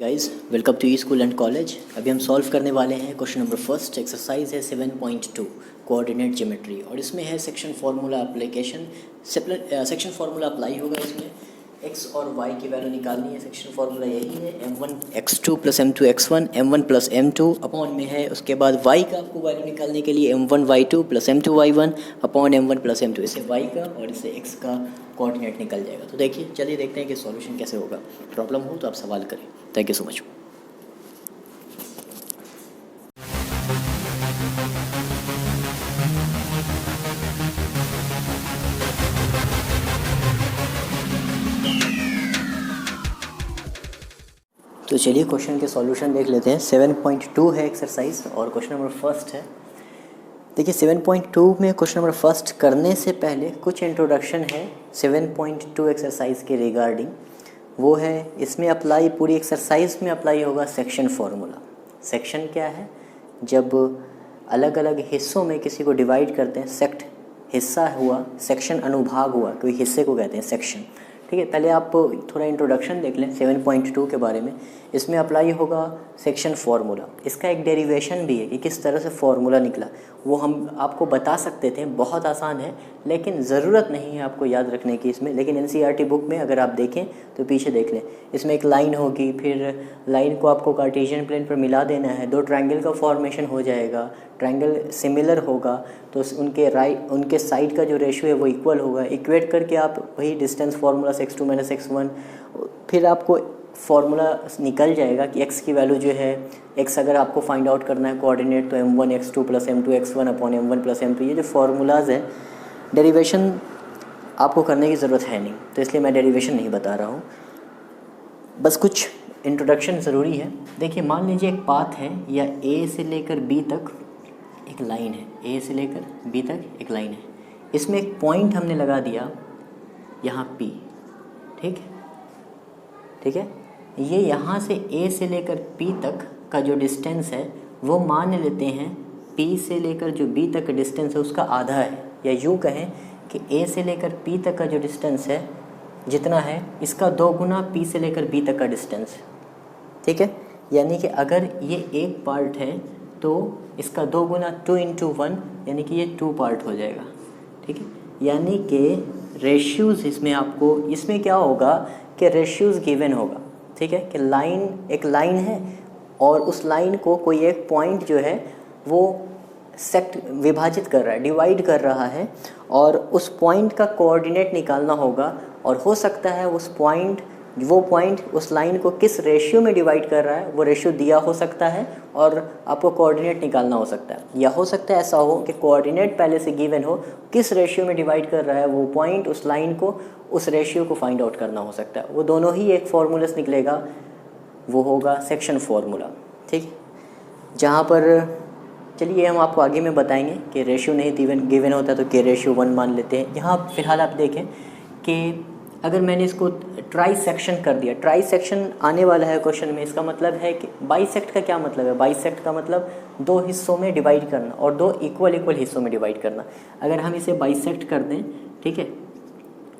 Guys welcome to e school and college. अभी हम solve करने वाले हैं क्वेश्चन नंबर फर्स्ट। एक्सरसाइज है 7.2 कोऑर्डिनेट ज्योमेट्री और इसमें है section formula application. Section formula apply होगा इसमें एक्स और वाई की वैल्यू निकालनी है। सेक्शन फार्मूला यही है m1 x2 plus m2 x1 m1 plus m2 upon में है। उसके बाद y का आपको वैल्यू निकालने के लिए m1 y2 plus m2 y1 upon m1 plus m2। इससे y का और इससे x का कोऑर्डिनेट निकल जाएगा। तो देखिए चलिए देखते हैं कि सॉल्यूशन कैसे होगा। प्रॉब्लम हो तो आप सवाल करें। Thank you so much. तो चलिए क्वेश्चन के सॉल्यूशन देख लेते हैं। 7.2 है एक्सरसाइज और क्वेश्चन नंबर फर्स्ट है। देखिए 7.2 में क्वेश्चन नंबर फर्स्ट करने से पहले कुछ इंट्रोडक्शन है 7.2 एक्सरसाइज के रिगार्डिंग। वो है इसमें अप्लाई, पूरी एक्सरसाइज में अप्लाई होगा सेक्शन फार्मूला। सेक्शन क्या है? जब अलग अलग हिस्सों में किसी को डिवाइड करते हैं, सेक्ट हिस्सा हुआ, सेक्शन अनुभाग हुआ, कोई हिस्से को कहते हैं सेक्शन। ठीक है, पहले आप थोड़ा इंट्रोडक्शन देख लें 7.2 के बारे में। इसमें अप्लाई होगा सेक्शन फार्मूला। इसका एक डेरिवेशन भी है कि किस तरह से फार्मूला निकला, वो हम आपको बता सकते थे। बहुत आसान है लेकिन ज़रूरत नहीं है आपको याद रखने की इसमें। लेकिन एनसीईआरटी बुक में अगर आप देखें तो पीछे देख लें, इसमें एक लाइन होगी, फिर लाइन को आपको कार्टेशियन प्लेन पर मिला देना है, दो ट्रायंगल का फॉर्मेशन हो जाएगा, ट्रायंगल सिमिलर होगा तो उनके साइड का जो रेशियो है वो इक्वल होगा। इक्वेट करके आप वही डिस्टेंस फार्मूला से x2 माइनस x1, फिर आपको फार्मूला निकल जाएगा कि x की वैल्यू जो है, x अगर आपको फाइंड आउट करना है कोऑर्डिनेट तो m1 x2 plus m2 x1 upon m1 plus m2। ये जो फार्मूलाज हैं, डेरिवेशन आपको करने की ज़रूरत है नहीं, तो इसलिए मैं डेरिवेशन नहीं बता रहा हूँ, बस कुछ इंट्रोडक्शन ज़रूरी है। देखिए मान लीजिए एक पाथ है या a से लेकर b तक एक लाइन है, a से लेकर b तक एक लाइन है। इसमें एक पॉइंट हमने लगा दिया यहाँ p। ठीक है, ये यहाँ से a से लेकर p तक का जो डिस्टेंस है वो मान लेते हैं p से लेकर जो b तक का डिस्टेंस है उसका आधा है, या यूँ कहें कि a से लेकर p तक का जो डिस्टेंस है जितना है इसका 2 गुना p से लेकर b तक का डिस्टेंस है। ठीक है, यानी कि अगर ये एक पार्ट है तो इसका 2 गुना 2 इंटू 1, यानी कि ये 2 पार्ट हो जाएगा। ठीक है, यानी कि रेशियोज़ इसमें क्या होगा कि रेशियोज़ गिवन होगा। ठीक है, कि एक लाइन है और उस लाइन को कोई एक पॉइंट जो है वो विभाजित कर रहा है, डिवाइड कर रहा है, और उस पॉइंट का कोऑर्डिनेट निकालना होगा। और हो सकता है वो पॉइंट उस लाइन को किस रेशियो में डिवाइड कर रहा है, वो रेशियो दिया हो सकता है और आपको कोऑर्डिनेट निकालना हो सकता है। या हो सकता है ऐसा हो कि कोऑर्डिनेट पहले से गिवन हो, किस रेशियो में डिवाइड कर रहा है वो पॉइंट उस लाइन को, उस रेशियो को फाइंड आउट करना हो सकता है। वो दोनों ही एक फार्मूला से निकलेगा, वो होगा सेक्शन फार्मूला। ठीक है, जहाँ पर चलिए हम आपको आगे में बताएंगे कि रेशियो नहीं गिवन होता तो के रेशियो 1 मान लेते हैं। यहाँ फ़िलहाल आप देखें कि अगर मैंने इसको ट्राई सेक्शन कर दिया, ट्राई सेक्शन आने वाला है क्वेश्चन में, इसका मतलब है कि बाइसेक्ट का क्या मतलब है? बाइसेक्ट का मतलब 2 हिस्सों में डिवाइड करना और 2 इक्वल हिस्सों में डिवाइड करना। अगर हम इसे बाइसेक्ट कर दें, ठीक है,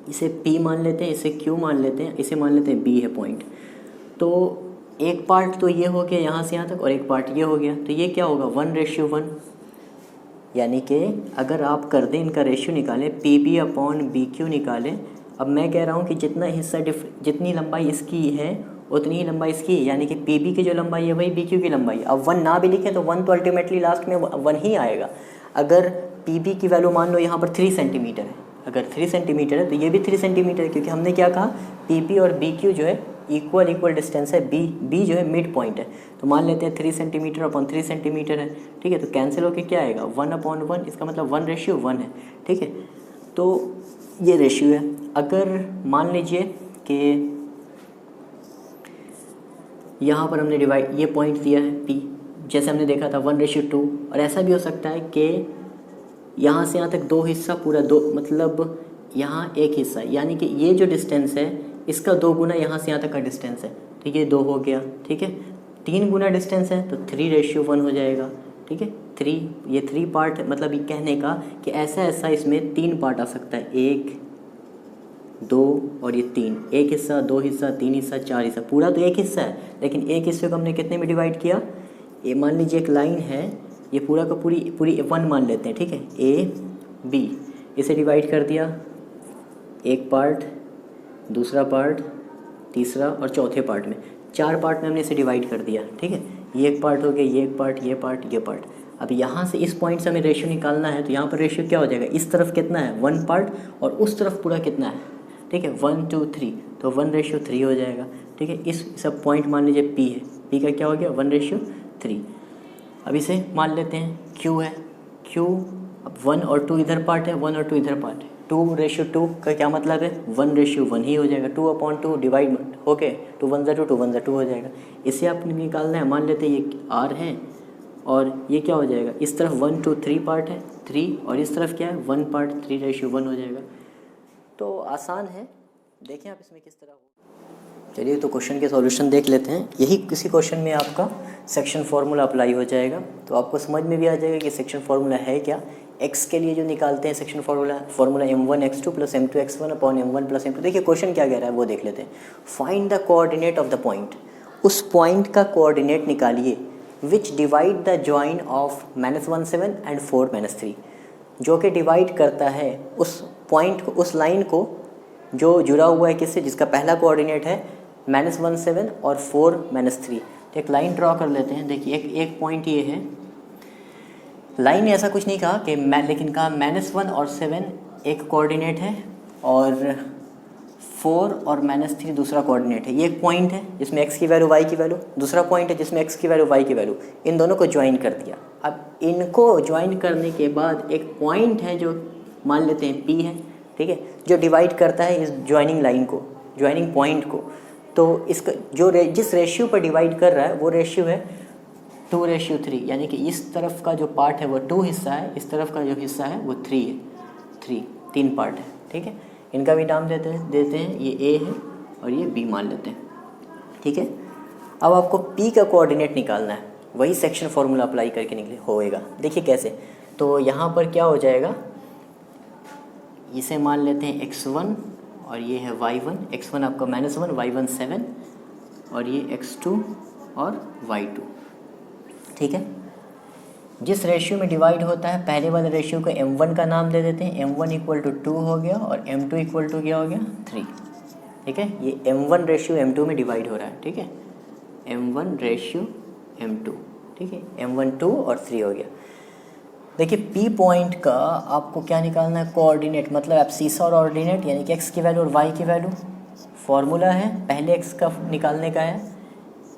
इसे P मान लेते हैं, इसे Q मान लेते हैं, इसे मान लेते हैं B है पॉइंट, तो एक पार्ट तो ये हो गया यहाँ से यहाँ तक और एक पार्ट ये हो गया, तो ये क्या होगा 1:1। यानी कि अगर आप कर दें इनका रेशियो निकालें, PB अपॉन BQ निकालें। अब मैं कह रहा हूँ कि जितनी लंबाई इसकी है उतनी ही लंबाई इसकी है, यानी कि PB की जो लंबाई है वही BQ की लंबाई है। अब 1 ना भी लिखें तो 1 तो अल्टीमेटली लास्ट में 1 ही आएगा। अगर PB की वैल्यू मान लो यहाँ पर 3 सेंटीमीटर है, अगर 3 सेंटीमीटर है तो ये भी 3 सेंटीमीटर है, क्योंकि हमने क्या कहा PB और BQ जो है इक्वल डिस्टेंस है। B जो है मिड पॉइंट है, तो मान लेते हैं 3 सेंटीमीटर अपॉन 3 सेंटीमीटर है। ठीक है, तो कैंसिल होकर क्या आएगा 1/1, इसका मतलब 1:1 है। ठीक है, तो ये रेशियो है। अगर मान लीजिए कि यहाँ पर हमने ये पॉइंट दिया है P, जैसे हमने देखा था 1:2, और ऐसा भी हो सकता है कि यहाँ से यहाँ तक 2 हिस्सा पूरा 2, मतलब यहाँ एक हिस्सा, यानी कि ये जो डिस्टेंस है इसका 2 गुना यहाँ से यहाँ तक का डिस्टेंस है, तो ये 2 हो गया। ठीक है, 3 गुना डिस्टेंस है तो 3:1 हो जाएगा। ठीक है, 3 पार्ट, मतलब ये कहने का कि ऐसा इसमें 3 पार्ट आ सकता है, 1 2 और ये 3, एक हिस्सा, 2 हिस्सा, 3 हिस्सा, 4 हिस्सा, पूरा तो एक हिस्सा है, लेकिन एक हिस्से को हमने कितने में डिवाइड किया। ये मान लीजिए एक लाइन है, ये पूरा का पूरी पूरी 1 मान लेते हैं, ठीक है, ए बी, इसे डिवाइड कर दिया, एक पार्ट, दूसरा पार्ट, तीसरा और चौथे पार्ट में, 4 पार्ट में हमने इसे डिवाइड कर दिया, ठीक है। ये एक पार्ट हो गया, ये एक पार्ट, ये पार्ट, ये पार्ट। अब यहाँ से इस पॉइंट से हमें रेशियो निकालना है, तो यहाँ पर रेशियो क्या हो जाएगा, इस तरफ कितना है 1 पार्ट और उस तरफ पूरा कितना है, ठीक है 1 2 3, तो 1:3 हो जाएगा, ठीक है। इस सब पॉइंट मान लीजिए P है, P का क्या हो गया 1:3। अब इसे मान लेते हैं Q है, Q अब 1 और 2 इधर पार्ट है, 1 और 2 इधर पार्ट है, 2:2 का क्या मतलब है 1:1 ही हो जाएगा, 2/2 डिवाइड होके 2 1 2 2 1 2 हो जाएगा। इसे आपने निकालना है, मान लेते हैं ये R है और ये क्या हो जाएगा, इस तरफ 1 2 3 पार्ट है 3 और इस तरफ क्या है 1 पार्ट 3:1 हो जाएगा। तो आसान है, देखें आप इसमें किस तरह हो। चलिए तो क्वेश्चन के सॉल्यूशन देख लेते हैं। यही किसी क्वेश्चन में आपका सेक्शन फार्मूला अप्लाई हो जाएगा, तो आपको समझ में भी आ जाएगा कि सेक्शन फार्मूला है क्या। x के लिए जो निकालते हैं section formula m1x2 + m2x1 upon m1 + m2। देखिए क्वेश्चन क्या कह रहा है वो देख लेते हैं। Find the coordinate of the point, उस पॉइंट का कोऑर्डिनेट निकालिए विच divide the join of -17 and 4 -3, जो कि डिवाइड करता है उस पॉइंट को, उस लाइन को जो जुड़ा हुआ है किससे, जिसका पहला कोऑर्डिनेट है -17 और 4 -3। तो एक लाइन ड्रॉ कर लेते हैं। देखिए एक पॉइंट ये है, लाइन ने ऐसा कुछ नहीं कहा कि लेकिन कहा -1 और 7 एक कोऑर्डिनेट है और 4 और -3 दूसरा कोऑर्डिनेट है। ये एक पॉइंट है जिसमें x की वैल्यू y की वैल्यू, दूसरा पॉइंट है जिसमें x की वैल्यू y की वैल्यू, इन दोनों को ज्वाइन कर दिया। अब इनको ज्वाइन करने के बाद एक पॉइंट है जो मान लेते हैं P है, ठीक है, जो डिवाइड करता है इस ज्वाइनिंग लाइन को, ज्वाइनिंग पॉइंट को। तो इसका जो जिस रेशियो पर डिवाइड कर रहा है वो रेशियो है 2:3, यानी कि इस तरफ का जो पार्ट है वो 2 हिस्सा है, इस तरफ का जो हिस्सा है वो 3 है, 3 पार्ट है, ठीक है। इनका भी नाम देते हैं, ये A है और ये B मान लेते हैं, ठीक है। अब आपको P का कोऑर्डिनेट निकालना है, वही सेक्शन फार्मूला अप्लाई करके निकले होएगा। देखिए कैसे, तो यहाँ पर क्या हो जाएगा, इसे मान लेते हैं x1 और ये है y1, x1 आपका -1, y1 7 और ये x2 और y2, ठीक है। जिस रेशियो में डिवाइड होता है पहले वाले रेशियो को m1 का नाम दे देते हैं, m1 = 2 हो गया और m2 = क्या हो गया 3, ठीक है। ये m1 रेशियो m2 में डिवाइड हो रहा है, ठीक है, m1 रेशियो m2, ठीक है, m1 2 और 3 हो गया। देखिए P पॉइंट का आपको क्या निकालना है, कोऑर्डिनेट, मतलब एब्सीसा और ऑर्डिनेट, यानी कि x की वैल्यू और y की वैल्यू। फॉर्मूला है पहले x का निकालने का है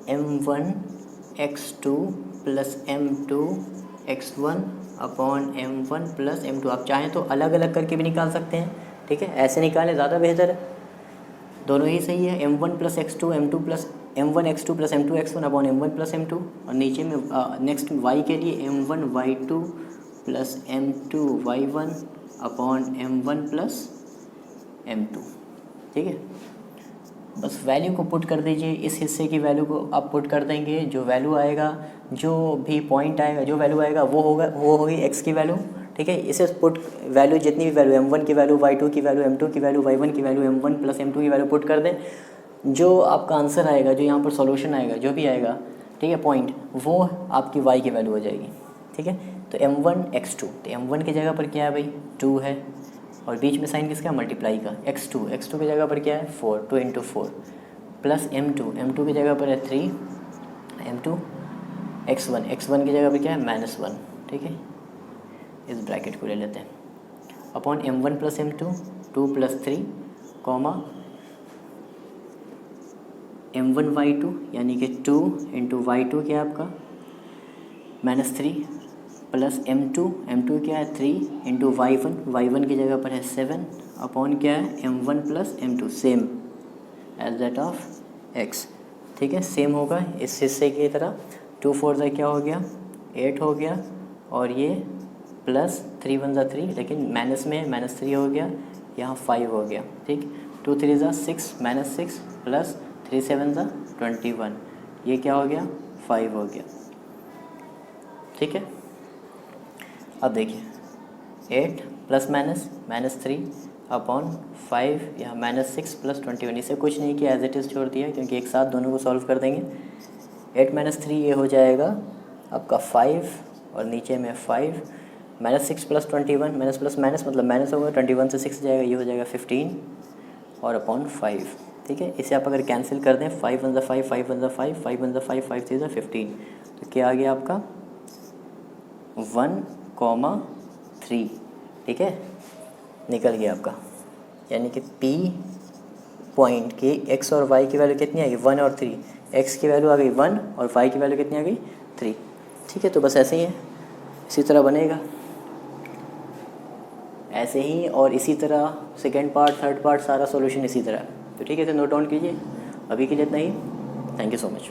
m1x2 + m2x1 upon m1 + m2। आप चाहें तो अलग अलग करके भी निकाल सकते हैं, ठीक है, ऐसे निकालें ज़्यादा बेहतर है, दोनों ही सही है। m1 + x2 m1x2 + m2x1 upon m1 + m2, और नीचे में नेक्स्ट y के लिए m1y2 + m2y1 upon m1 + m2, ठीक है। बस वैल्यू को पुट कर दीजिए, इस हिस्से की वैल्यू को आप पुट कर देंगे, जो वैल्यू आएगा, जो भी पॉइंट आएगा, जो वैल्यू आएगा वो होगी x की वैल्यू, ठीक है। इसे पुट वैल्यू, जितनी भी वैल्यू m1 की वैल्यू, y2 की वैल्यू, m2 की वैल्यू, y1 की वैल्यू, m1 + m2 की वैल्यू पुट कर दें। जो आपका आंसर आएगा, जो यहाँ पर सॉल्यूशन आएगा, जो भी आएगा, ठीक है, पॉइंट, वो आपकी y की वैल्यू हो जाएगी, ठीक है। तो m1x2, तो m1 की जगह पर क्या है भाई 2 है, और बीच में साइन किसका, मल्टीप्लाई का, x2 की जगह पर क्या है 4, 2 × 4 प्लस m2 की जगह पर है 3, m2 x1 की जगह पर क्या है -1, ठीक है। इस ब्रैकेट को ले लेते हैं, upon m1 + m2 2 + 3 comma m1y2, यानी कि 2 × y2 क्या है आपका -3 प्लस m2 क्या है 3 × y1 की जगह पर है 7 अपॉन क्या है m1 + m2, same as that of x, ठीक है, सेम होगा इस हिस्से की तरह। 2 4 ज़ा क्या हो गया 8 हो गया, और ये प्लस 3 1 ज़ा 3, लेकिन माइनस में -3 हो गया, यहाँ 5 हो गया, ठीक। 2 3 ज़ा 6 -6 प्लस 3 7 ज़ा 21, ये क्या हो गया 5 हो गया, ठीक है। अब देखिए 8 + -3 अपॉन 5 या -6 + 21, इसे कुछ नहीं किया, एज इट इज़ छोड़ दिया क्योंकि एक साथ दोनों को सॉल्व कर देंगे। 8 - 3 ये हो जाएगा आपका 5 और नीचे में 5, -6 + 21, माइनस प्लस माइनस मतलब माइनस होगा, 21 से 6 जाएगा, ये हो जाएगा 15 और अपॉन 5। ठीक है, इसे आप अगर कैंसिल कर दें 5 × 5, 5 × 5, 5 × 5, 5 × 15, तो क्या आ गया आपका 1,3। ठीक है, निकल गया आपका। यानी कि P पॉइंट की x और y की वैल्यू कितनी आ गई 1 और 3, x की वैल्यू आ गई 1 और y की वैल्यू कितनी आ गई 3। ठीक है, तो बस ऐसे ही है, इसी तरह बनेगा ऐसे ही, और इसी तरह सेकेंड पार्ट, थर्ड पार्ट, सारा सॉल्यूशन इसी तरह। तो ठीक है, तो नोट डाउन कीजिए। अभी के लिए इतना ही। Thank you so much.